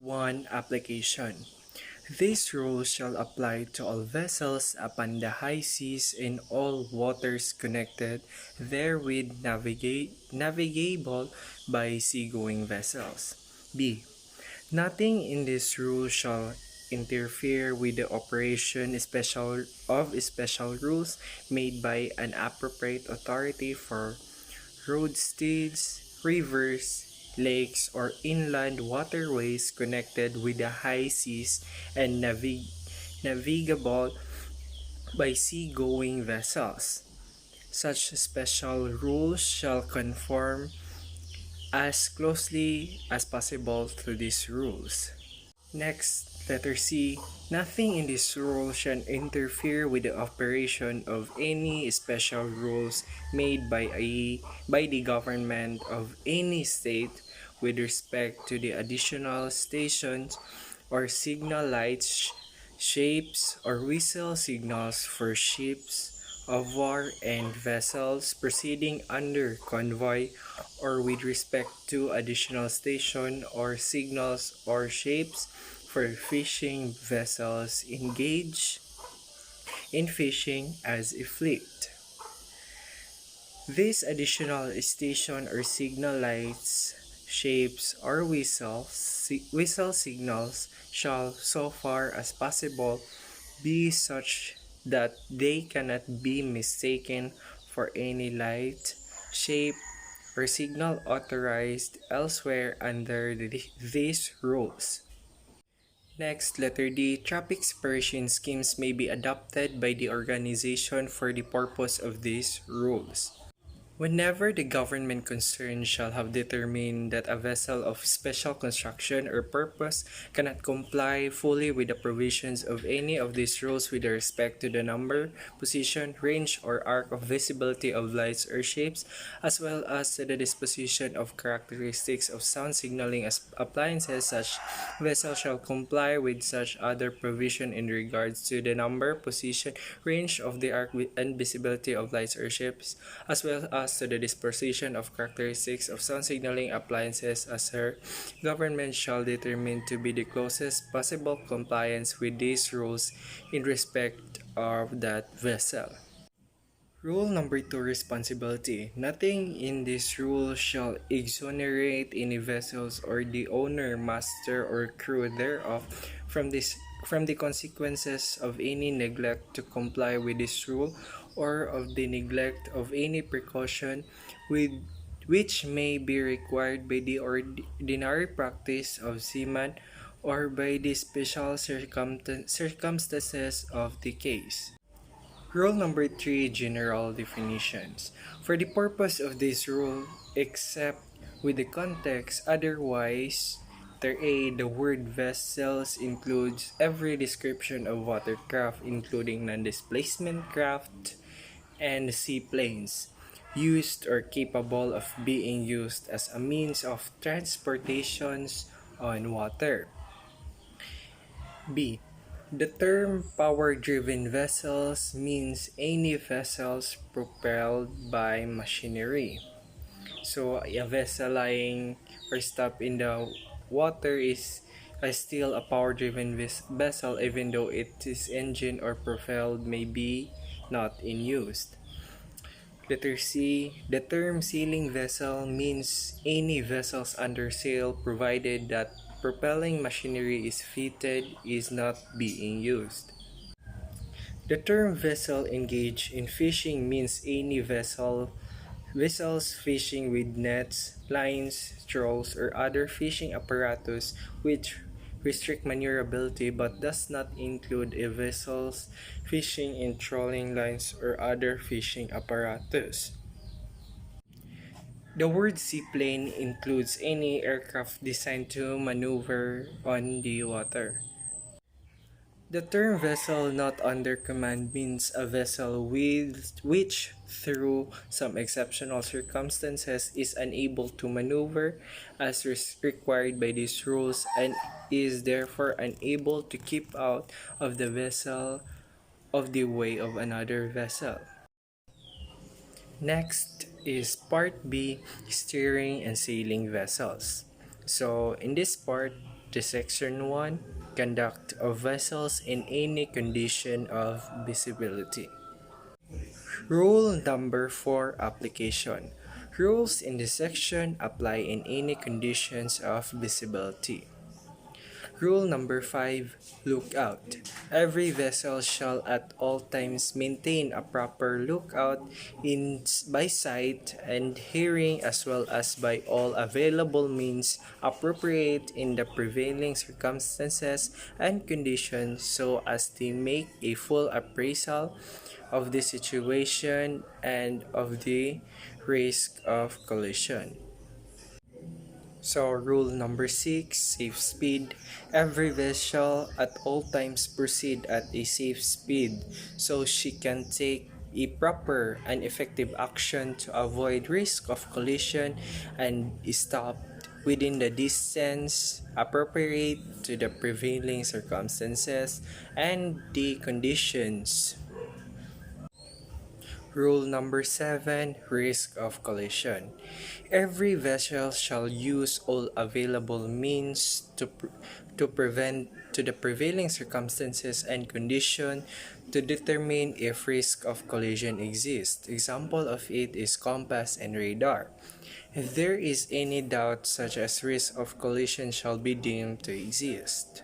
1 Application. This rule shall apply to all vessels upon the high seas in all waters connected therewith navigable by seagoing vessels. B. Nothing in this rule shall interfere with the operation of special rules made by an appropriate authority for roadsteads, rivers, lakes, or inland waterways connected with the high seas and navigable by seagoing vessels. Such special rules shall conform as closely as possible to these rules. Next, letter C. Nothing in this rule shall interfere with the operation of any special rules made by the government of any state with respect to the additional stations or signal lights, shapes, or whistle signals for ships of war and vessels proceeding under convoy, or with respect to additional station or signals or shapes for fishing vessels engaged in fishing as a fleet. These additional station or signal lights, shapes, or whistle signals shall, so far as possible, be such that they cannot be mistaken for any light, shape, or signal authorized elsewhere under these rules. Next, letter D. Traffic separation schemes may be adopted by the organization for the purpose of these rules. Whenever the government concerned shall have determined that a vessel of special construction or purpose cannot comply fully with the provisions of any of these rules with respect to the number, position, range, or arc of visibility of lights or shapes, as well as to the disposition of characteristics of sound signaling as appliances, such vessel shall comply with such other provision in regards to the number, position, range of the arc and visibility of lights or shapes, as well as to the disposition of characteristics of sound signaling appliances as her government shall determine to be the closest possible compliance with these rules in respect of that vessel. Rule number 2, responsibility. Nothing in this rule shall exonerate any vessels or the owner, master, or crew thereof from the consequences of any neglect to comply with this rule, or of the neglect of any precaution with which may be required by the ordinary practice of seamen or by the special circumstances of the case. Rule number 3, general definitions. For the purpose of this rule, except with the context otherwise, A, the word vessels includes every description of watercraft including non-displacement craft and seaplanes, used or capable of being used as a means of transportations on water. B. The term power-driven vessels means any vessels propelled by machinery. So a vessel lying or stopped in the water is still a power-driven vessel even though its engine or propelled may be not in use. Letter C. The term sailing vessel means any vessels under sail provided that propelling machinery is fitted is not being used. The term vessel engaged in fishing means any vessels fishing with nets, lines, trawls, or other fishing apparatus which restrict maneuverability but does not include a vessels fishing in trolling lines or other fishing apparatus. The word seaplane includes any aircraft designed to maneuver on the water. The term vessel not under command means a vessel which, through some exceptional circumstances, is unable to maneuver as required by these rules and is therefore unable to keep out of the way of another vessel. Next is part B, steering and sailing vessels. So in this part, The Section 1, conduct of vessels in any condition of visibility. Rule number 4, application. Rules in this section apply in any conditions of visibility. Rule number 5, lookout. Every vessel shall at all times maintain a proper lookout by sight and hearing, as well as by all available means appropriate in the prevailing circumstances and conditions, so as to make a full appraisal of the situation and of the risk of collision. So, rule number 6, safe speed. Every vessel at all times proceed at a safe speed so she can take a proper and effective action to avoid risk of collision and stop within the distance appropriate to the prevailing circumstances and the conditions. Rule number 7, risk of collision. Every vessel shall use all available means to prevent to the prevailing circumstances and condition to determine if risk of collision exists. Example of it is compass and radar. If there is any doubt such as risk of collision shall be deemed to exist.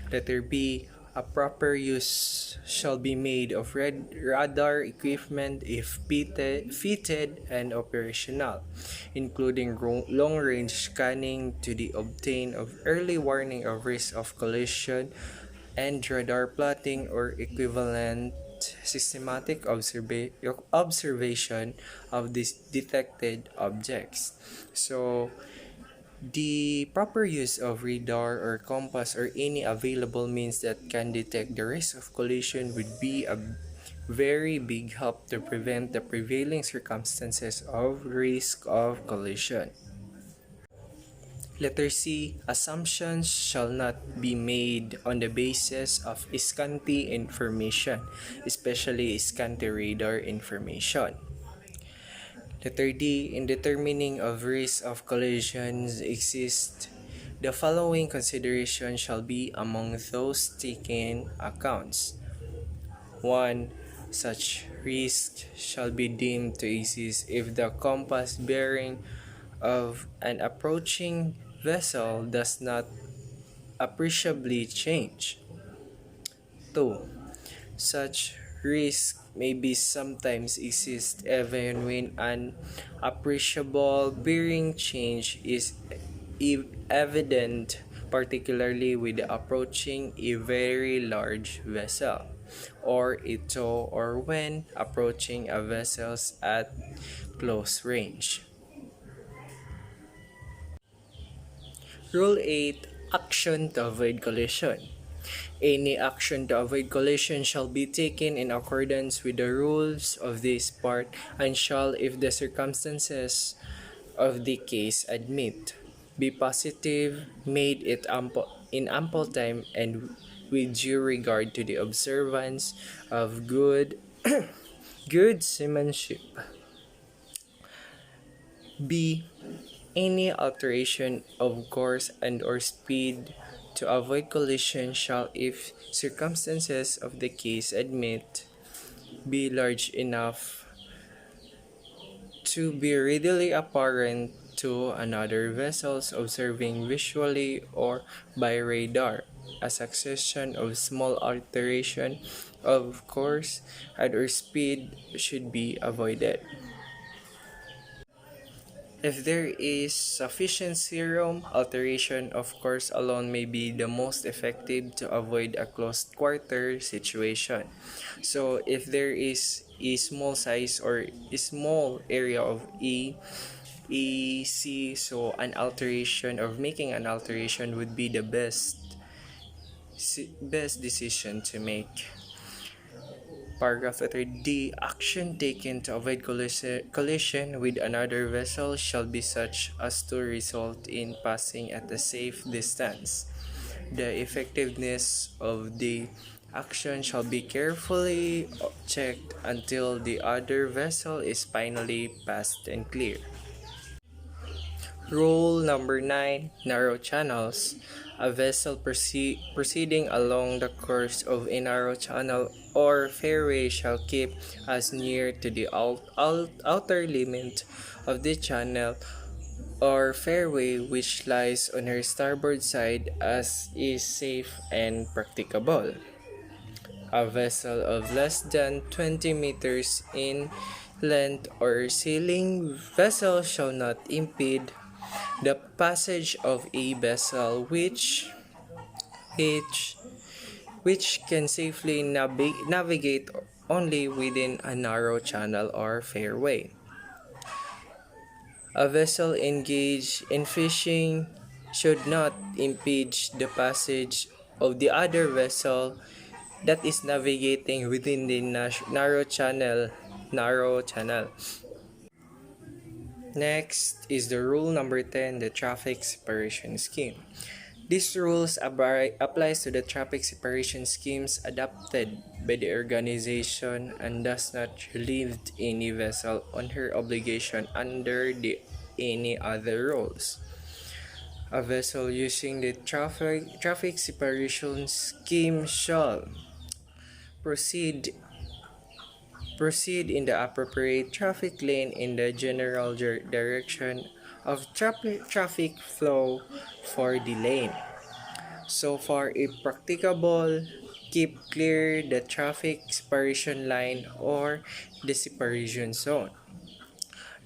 Letter B, a proper use shall be made of radar equipment if fitted and operational, including long-range scanning to the obtain of early warning of risk of collision and radar plotting or equivalent systematic observation of these detected objects. So, the proper use of radar or compass or any available means that can detect the risk of collision would be a very big help to prevent the prevailing circumstances of risk of collision. Letter C, assumptions shall not be made on the basis of scanty information, especially scanty radar information. Letter D, in determining of risk of collisions exist, the following considerations shall be among those taken accounts. 1. Such risk shall be deemed to exist if the compass bearing of an approaching vessel does not appreciably change. 2. Such risk may be sometimes exist even when an appreciable bearing change is evident, particularly with approaching a very large vessel, or a tow, or when approaching a vessel at close range. Rule 8, action to avoid collision. Any action to avoid collision shall be taken in accordance with the rules of this part and shall, if the circumstances of the case admit, be positive, made in ample time and with due regard to the observance of good seamanship. B. Any alteration of course and or speed to avoid collision shall, if circumstances of the case admit, be large enough to be readily apparent to another vessels observing visually or by radar. A succession of small alteration of course and or speed should be avoided. If there is sufficient serum, alteration of course alone may be the most effective to avoid a close quarter situation. So if there is a small size or a small area of EC, so an alteration or making an alteration would be the best decision to make. Paragraph letter D. Action taken to avoid collision with another vessel shall be such as to result in passing at a safe distance. The effectiveness of the action shall be carefully checked until the other vessel is finally passed and clear. Rule number 9, narrow channels. A vessel proceeding along the course of a narrow channel or fairway shall keep as near to the outer limit of the channel or fairway which lies on her starboard side as is safe and practicable. A vessel of less than 20 meters in length or sailing vessel shall not impede the passage of a vessel which which can safely navigate only within a narrow channel or fairway. A vessel engaged in fishing should not impede the passage of the other vessel that is navigating within the narrow channel. Next is the rule number 10, the traffic separation scheme. These rules applies to the traffic separation schemes adopted by the organization and does not relieve any vessel on her obligation under any other rules. A vessel using the traffic separation scheme shall proceed proceed in the appropriate traffic lane in the general direction of traffic flow for the lane. So far if practicable, keep clear the traffic separation line or the separation zone.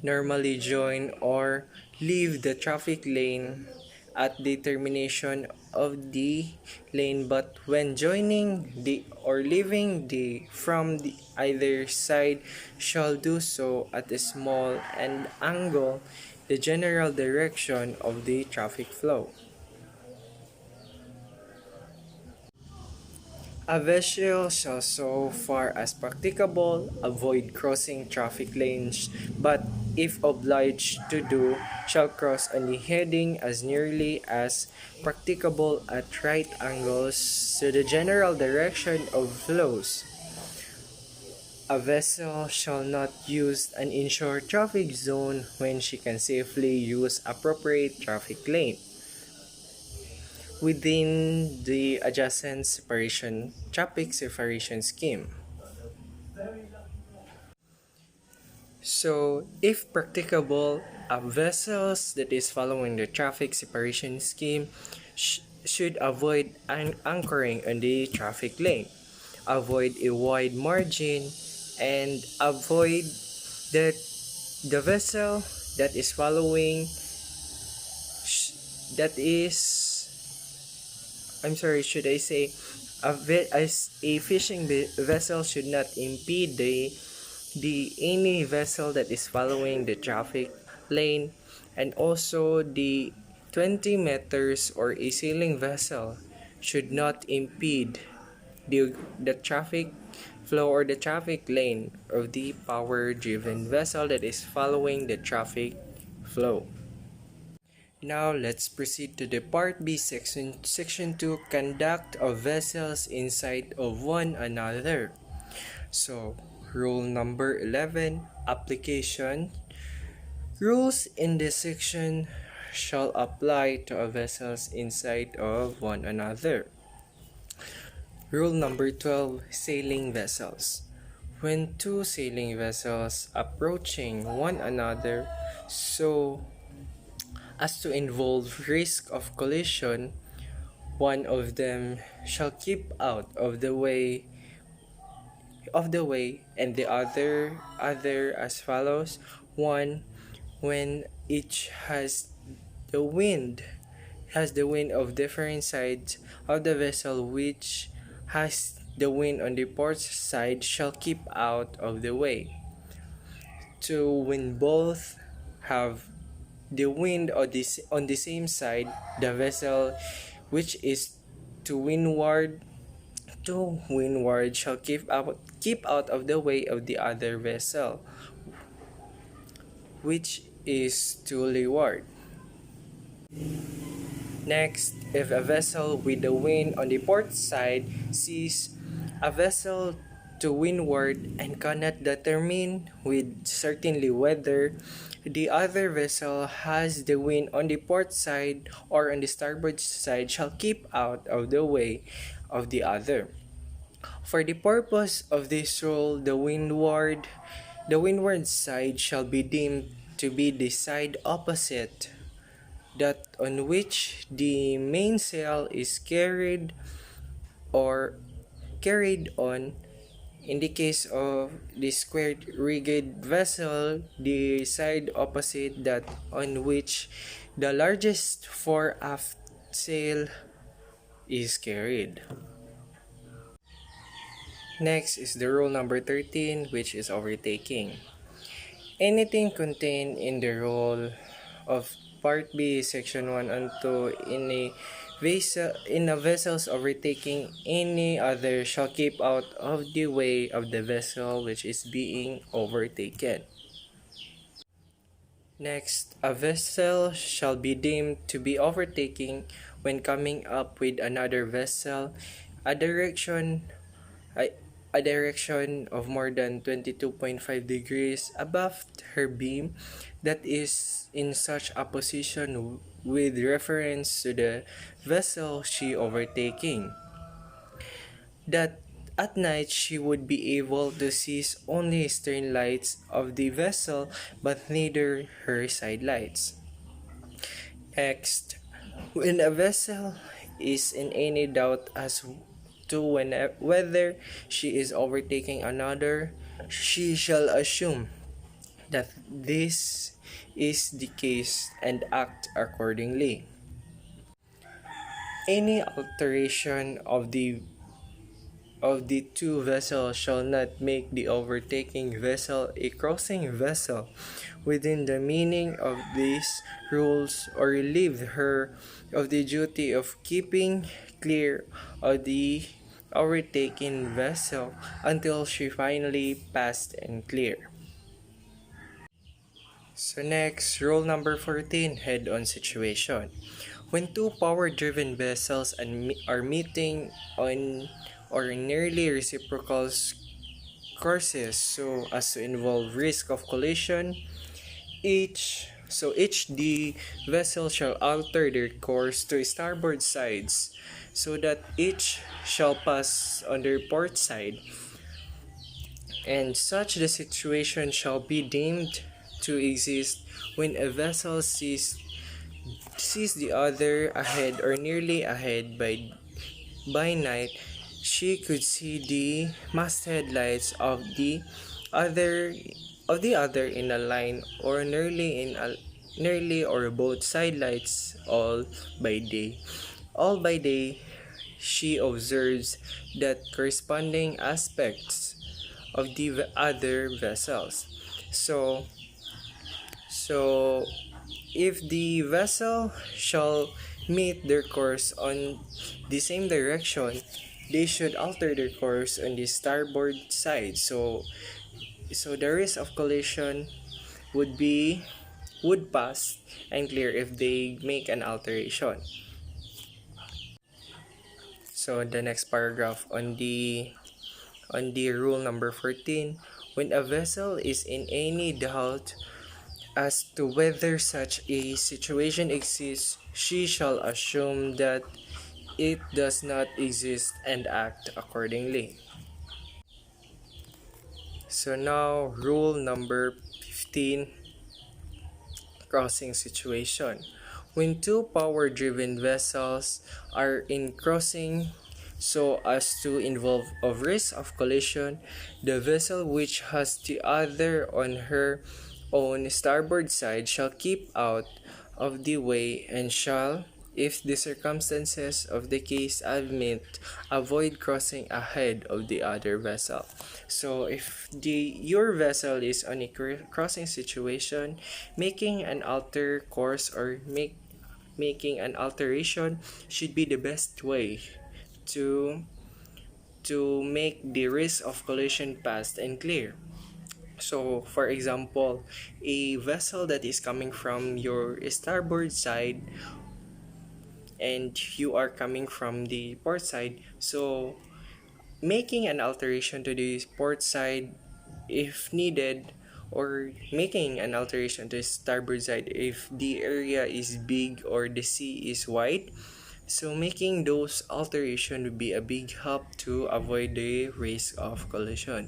Normally join or leave the traffic lane at the termination of the lane, but when joining the or leaving the from the either side shall do so at a small and angle the general direction of the traffic flow. A vessel shall, so far as practicable, avoid crossing traffic lanes, but if obliged to do, shall cross on the heading as nearly as practicable at right angles to the general direction of flows. A vessel shall not use an inshore traffic zone when she can safely use appropriate traffic lane within the adjacent traffic separation scheme. So, if practicable, a vessels that is following the traffic separation scheme should avoid anchoring on the traffic lane, avoid a wide margin, and avoid that the vessel that is following that is I'm sorry, should I say as a fishing vessel should not impede the any vessel that is following the traffic lane, and also the 20 meters or a sailing vessel should not impede the traffic flow or the traffic lane of the power driven vessel that is following the traffic flow. Now let's proceed to the part B section 2, conduct of vessels inside of one another. So rule number 11, application. Rules in this section shall apply to a vessels inside of one another. Rule number 12, sailing vessels. When two sailing vessels approaching one another so as to involve risk of collision, one of them shall keep out of the way and the other as follows. 1. When each has the wind of different sides of the vessel, which has the wind on the port side shall keep out of the way. 2. When both have the wind on the same side, the vessel which is to windward shall keep out of the way of the other vessel which is to leeward. Next, if a vessel with the wind on the port side sees a vessel to windward and cannot determine with certainty whether the other vessel has the wind on the port side or on the starboard side shall keep out of the way of the other. For the purpose of this rule, the windward side shall be deemed to be the side opposite that on which the mainsail is or carried on. In the case of the squared rigged vessel, the side opposite that on which the largest fore aft sail is carried. Next is the rule number 13, which is overtaking. Anything contained in the rule of Part B, Section 1 and 2 in a vessel's overtaking any other shall keep out of the way of the vessel which is being overtaken. Next, a vessel shall be deemed to be overtaking when coming up with another vessel a direction a, a direction of more than 22.5 degrees above her beam that is in such a position with reference to the vessel she overtaking, that at night she would be able to see only stern lights of the vessel but neither her side lights. Next, when a vessel is in any doubt as to whether she is overtaking another, she shall assume that this is the case and act accordingly. Any alteration of the two vessels shall not make the overtaking vessel a crossing vessel within the meaning of these rules or relieve her of the duty of keeping clear of the overtaking vessel until she finally passed and clear. So next, rule number 14, head-on situation. When two power-driven vessels are meeting on or nearly reciprocal courses so as to involve risk of collision, each the vessel shall alter their course to starboard sides so that each shall pass on their port side, and such the situation shall be deemed to exist when a vessel sees the other ahead or nearly ahead by night. She could see the masthead lights other of the other in a line or nearly or both side lights by day. All by day she observes that corresponding aspects of the other vessels. So if the vessel shall meet their course on the same direction, they should alter their course on the starboard side. So the risk of collision would pass and clear if they make an alteration. So the next paragraph on the rule number 14, when a vessel is in any doubt as to whether such a situation exists, she shall assume that it does not exist and act accordingly. So now, rule number 15, crossing situation. When two power-driven vessels are in crossing so as to involve a risk of collision, the vessel which has the other on her own starboard side shall keep out of the way and shall, if the circumstances of the case admit, avoid crossing ahead of the other vessel. So if your vessel is on a crossing situation, making an alter course or making an alteration should be the best way to make the risk of collision fast and clear. So, for example, a vessel that is coming from your starboard side and you are coming from the port side, so making an alteration to the port side if needed, or making an alteration to starboard side if the area is big or the sea is wide. So making those alteration would be a big help to avoid the risk of collision.